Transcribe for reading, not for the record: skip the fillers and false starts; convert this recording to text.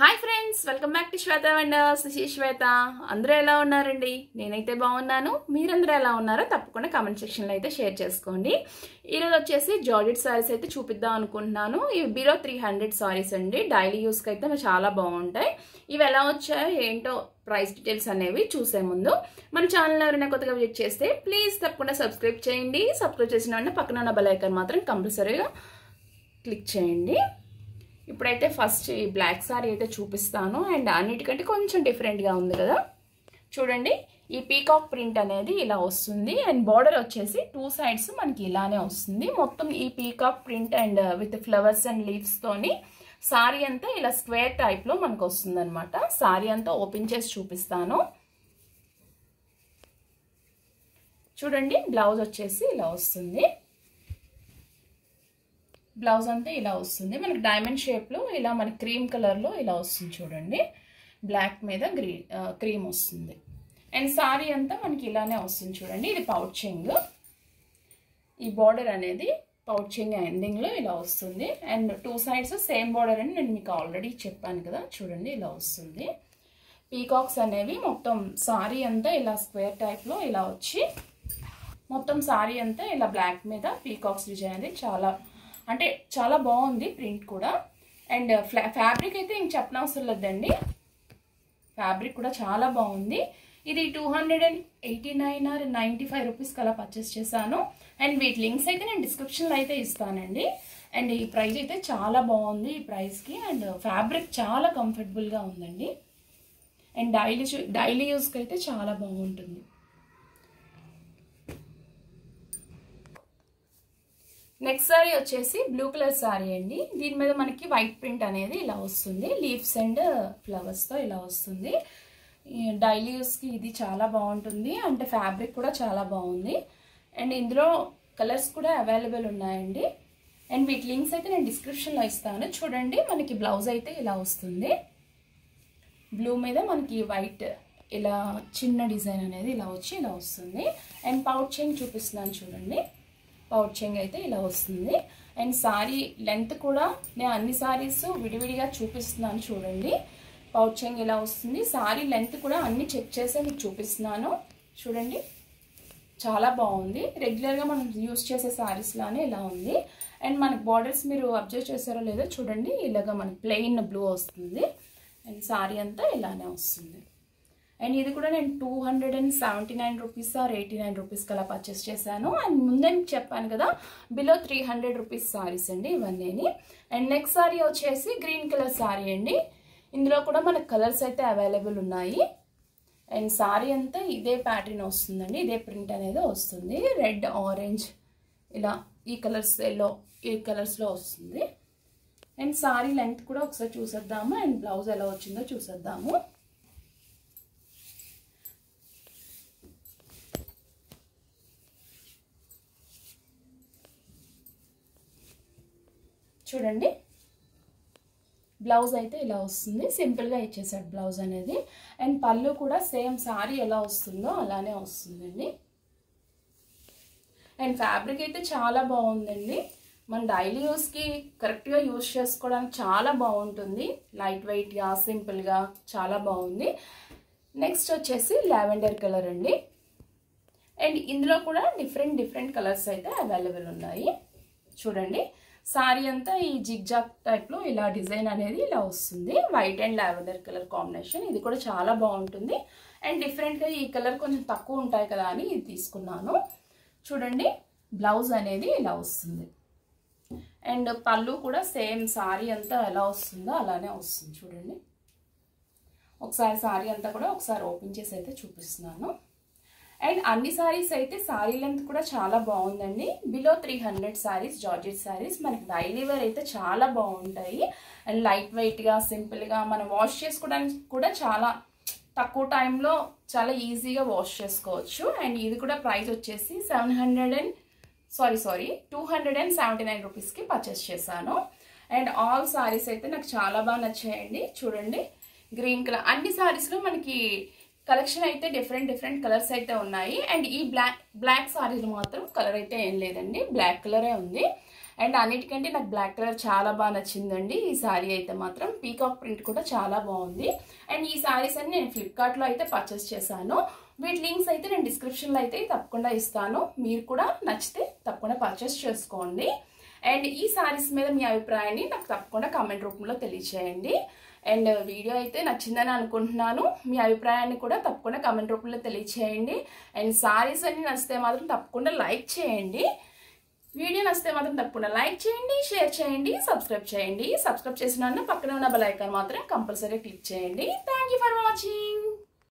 Hi friends, welcome back to Shweta wonders. This is Shweta. అందరూ ఎలా ఉన్నారండి? నేనైతే బాగున్నాను. మీరందరూ ఎలా ఉన్నారో తప్పకుండా కామెంట్ సెక్షన్లో అయితే షేర్ చేసుకోండి. ఈరోజు వచ్చేసి జార్జెట్ సారీస్ అయితే చూపిద్దాం అనుకుంటున్నాను. ఇవి బిలో 300 సారీస్ అండి. డైలీ యూస్కి అయితే చాలా బాగుంటాయి. ఇవి ఎలా వచ్చాయో ఏంటో ప్రైస్ డీటెయిల్స్ అనేవి చూసే ముందు మన ఛానల్ ఎవరైనా కొత్తగా విజిట్ చేస్తే ప్లీజ్ తప్పకుండా సబ్స్క్రైబ్ చేయండి. సబ్స్క్రైబ్ చేసిన వెంటనే పక్కన ఉన్న బెల్ ఐకాన్ మాత్రం కంపల్సరీగా క్లిక్ చేయండి. ఇప్పుడైతే ఫస్ట్ ఈ బ్లాక్ సారీ అయితే చూపిస్తాను. అండ్ అన్నిటికంటే కొంచెం డిఫరెంట్గా ఉంది కదా, చూడండి. ఈ పీకాక్ ప్రింట్ అనేది ఇలా వస్తుంది. అండ్ బార్డర్ వచ్చేసి 2 సైడ్స్ మనకి ఇలానే వస్తుంది. మొత్తం ఈ peacock print and with flowers and leaves తోని సారీ అంతా ఇలా స్క్వేర్ టైప్లో మనకు వస్తుంది అనమాట. సారీ అంతా ఓపెన్ చేసి చూపిస్తాను. చూడండి, బ్లౌజ్ వచ్చేసి ఇలా వస్తుంది. బ్లౌజ్ అంతా ఇలా వస్తుంది. మనకి డైమండ్ షేప్లో ఇలా మనకి క్రీమ్ కలర్లో ఇలా వస్తుంది. చూడండి, బ్లాక్ మీద క్రీమ్ వస్తుంది. అండ్ సారీ అంతా మనకి ఇలానే వస్తుంది. చూడండి, ఇది పౌచింగ్. ఈ బార్డర్ అనేది పౌచింగ్ ఎండింగ్లో ఇలా వస్తుంది. అండ్ 2 సైడ్స్ సేమ్ బార్డర్ అని నేను మీకు ఆల్రెడీ చెప్పాను కదా. చూడండి, ఇలా వస్తుంది. పీకాక్స్ అనేవి మొత్తం సారీ అంతా ఇలా స్క్వేర్ టైప్లో ఇలా వచ్చి మొత్తం సారీ అంతా ఇలా బ్లాక్ మీద పీకాక్స్ డిజైన్ అనేది చాలా బాగుంది. ప్రింట్ కూడా. అండ్ ఫ్యాబ్రిక్ అయితే ఇంక చెప్పనవసరం లేదండి. ఫ్యాబ్రిక్ కూడా చాలా బాగుంది. ఇది 289 ఆర్ 95 రూపీస్కి అలా పర్చేస్ చేశాను. అండ్ వీటి లింక్స్ అయితే నేను డిస్క్రిప్షన్లో అయితే ఇస్తానండి. అండ్ ఈ ప్రైస్ అయితే చాలా బాగుంది ఈ ప్రైస్కి. అండ్ ఫ్యాబ్రిక్ చాలా కంఫర్టబుల్గా ఉందండి. అండ్ డైలీ యూస్కి అయితే చాలా బాగుంటుంది. నెక్స్ట్ సారీ వచ్చేసి బ్లూ కలర్ సారీ అండి. దీని మీద మనకి వైట్ ప్రింట్ అనేది ఇలా వస్తుంది. లీవ్స్ అండ్ ఫ్లవర్స్తో ఇలా వస్తుంది. డైలీ యూస్కి ఇది చాలా బాగుంటుంది. అంటే ఫ్యాబ్రిక్ కూడా చాలా బాగుంది. అండ్ ఇందులో కలర్స్ కూడా అవైలబుల్ ఉన్నాయండి. అండ్ వీటి లింక్స్ అయితే నేను డిస్క్రిప్షన్లో ఇస్తాను. చూడండి, మనకి బ్లౌజ్ అయితే ఇలా వస్తుంది. బ్లూ మీద మనకి వైట్ ఇలా చిన్న డిజైన్ అనేది ఇలా వచ్చి ఇలా వస్తుంది. అండ్ పౌచింగ్ చూపిస్తున్నాను. చూడండి, పౌచింగ్ అయితే ఇలా వస్తుంది. అండ్ సారీ లెంత్ కూడా నేను అన్ని సారీస్ విడివిడిగా చూపిస్తున్నాను. చూడండి, పౌచింగ్ ఇలా వస్తుంది. సారీ లెంత్ కూడా అన్ని చెక్ చేసి మీకు చూపిస్తున్నాను. చూడండి, చాలా బాగుంది. రెగ్యులర్గా మనం యూస్ చేసే సారీస్ లానే ఇలా ఉంది. అండ్ మనకి బార్డర్స్ మీరు అబ్జర్వ్ చేశారో లేదో చూడండి, ఇలాగ మనకి ప్లెయిన్ బ్లూ వస్తుంది. అండ్ సారీ అంతా ఇలానే వస్తుంది. అండ్ ఇది కూడా నేను 279 రూపీస్ ఆర్ 89 రూపీస్కి అలా పర్చేస్ చేశాను. అండ్ ముందే మీకు చెప్పాను కదా, బిలో 300 రూపీస్ సారీస్ అండి ఇవన్నీ. అండ్ నెక్స్ట్ సారీ వచ్చేసి గ్రీన్ కలర్ సారీ అండి. ఇందులో కూడా మనకు కలర్స్ అయితే అవైలబుల్ ఉన్నాయి. అండ్ సారీ అంతా ఇదే ప్యాటర్న్ వస్తుందండి. ఇదే ప్రింట్ అనేది వస్తుంది. రెడ్, ఆరెంజ్ ఇలా ఈ కలర్స్, ఎల్లో ఈ కలర్స్లో వస్తుంది. అండ్ సారీ లెంత్ కూడా ఒకసారి చూసేద్దాము. అండ్ బ్లౌజ్ ఎలా వచ్చిందో చూసేద్దాము. చూడండి, బ్లౌజ్ అయితే ఇలా వస్తుంది. సింపుల్గా ఇచ్చేసాడు బ్లౌజ్ అనేది. అండ్ పళ్ళు కూడా సేమ్ సారీ ఎలా వస్తుందో అలానే వస్తుందండి. అండ్ ఫ్యాబ్రిక్ అయితే చాలా బాగుందండి. మన డైలీ యూస్కి కరెక్ట్గా యూస్ చేసుకోవడానికి చాలా బాగుంటుంది. లైట్ వెయిట్గా, సింపుల్గా చాలా బాగుంది. నెక్స్ట్ వచ్చేసి లావెండర్ కలర్ అండి. అండ్ ఇందులో కూడా డిఫరెంట్ కలర్స్ అయితే అవైలబుల్ ఉన్నాయి. చూడండి, సారీ అంతా ఈ జిగ్జాగ్ టైప్లో ఇలా డిజైన్ అనేది ఇలా వస్తుంది. White and lavender colour combination. ఇది కూడా చాలా బాగుంటుంది. అండ్ డిఫరెంట్గా ఈ కలర్ కొంచెం తక్కువ ఉంటాయి కదా అని ఇది తీసుకున్నాను. చూడండి, బ్లౌజ్ అనేది ఇలా వస్తుంది. అండ్ పళ్ళు కూడా సేమ్ సారీ అంతా ఎలా వస్తుందో అలానే వస్తుంది. చూడండి, ఒకసారి సారీ అంతా కూడా ఒకసారి ఓపెన్ చేసి అయితే చూపిస్తున్నాను. అండ్ అన్ని సారీస్ అయితే సారీ లెంత్ కూడా చాలా బాగుందండి. బిలో 300 సారీస్, జార్జెట్ సారీస్ మనకి డైలీ వేర్ అయితే చాలా బాగుంటాయి. అండ్ లైట్ వెయిట్గా, సింపుల్గా మనం వాష్ చేసుకోవడానికి కూడా చాలా తక్కువ టైంలో చాలా ఈజీగా వాష్ చేసుకోవచ్చు. అండ్ ఇది కూడా ప్రైస్ వచ్చేసి 279 రూపీస్కి పర్చేస్ చేశాను. అండ్ ఆల్ సారీస్ అయితే నాకు చాలా బాగా నచ్చాయండి. చూడండి, గ్రీన్ కలర్. అన్ని సారీస్లో మనకి కలెక్షన్ అయితే డిఫరెంట్ కలర్స్ అయితే ఉన్నాయి. అండ్ ఈ బ్లాక్ సారీలు మాత్రం కలర్ అయితే ఏం లేదండి, బ్లాక్ కలరే ఉంది. అండ్ అన్నిటికంటే నాకు బ్లాక్ కలర్ చాలా బాగా నచ్చిందండి ఈ శారీ అయితే మాత్రం. పీకాక్ ప్రింట్ కూడా చాలా బాగుంది. అండ్ ఈ శారీస్ అన్ని నేను ఫ్లిప్కార్ట్లో అయితే పర్చేస్ చేశాను. వీటి లింక్స్ అయితే నేను డిస్క్రిప్షన్లో అయితే తప్పకుండా ఇస్తాను. మీరు కూడా నచ్చితే తప్పకుండా పర్చేస్ చేసుకోండి. అండ్ ఈ శారీస్ మీద మీ అభిప్రాయాన్ని నాకు తప్పకుండా కామెంట్ రూపంలో తెలియచేయండి. అండ్ వీడియో అయితే నచ్చిందని అనుకుంటున్నాను. మీ అభిప్రాయాన్ని కూడా తప్పకుండా కామెంట్ రూపంలో తెలియచేయండి. అండ్ శారీస్ అన్ని నచ్చితే మాత్రం తప్పకుండా లైక్ చేయండి. వీడియో నచ్చితే మాత్రం తప్పకుండా లైక్ చేయండి, షేర్ చేయండి, సబ్స్క్రైబ్ చేయండి. సబ్స్క్రైబ్ చేసిన పక్కన ఉన్న బెల్ ఐకాన్ మాత్రం కంపల్సరీ క్లిక్ చేయండి. Thank you for watching.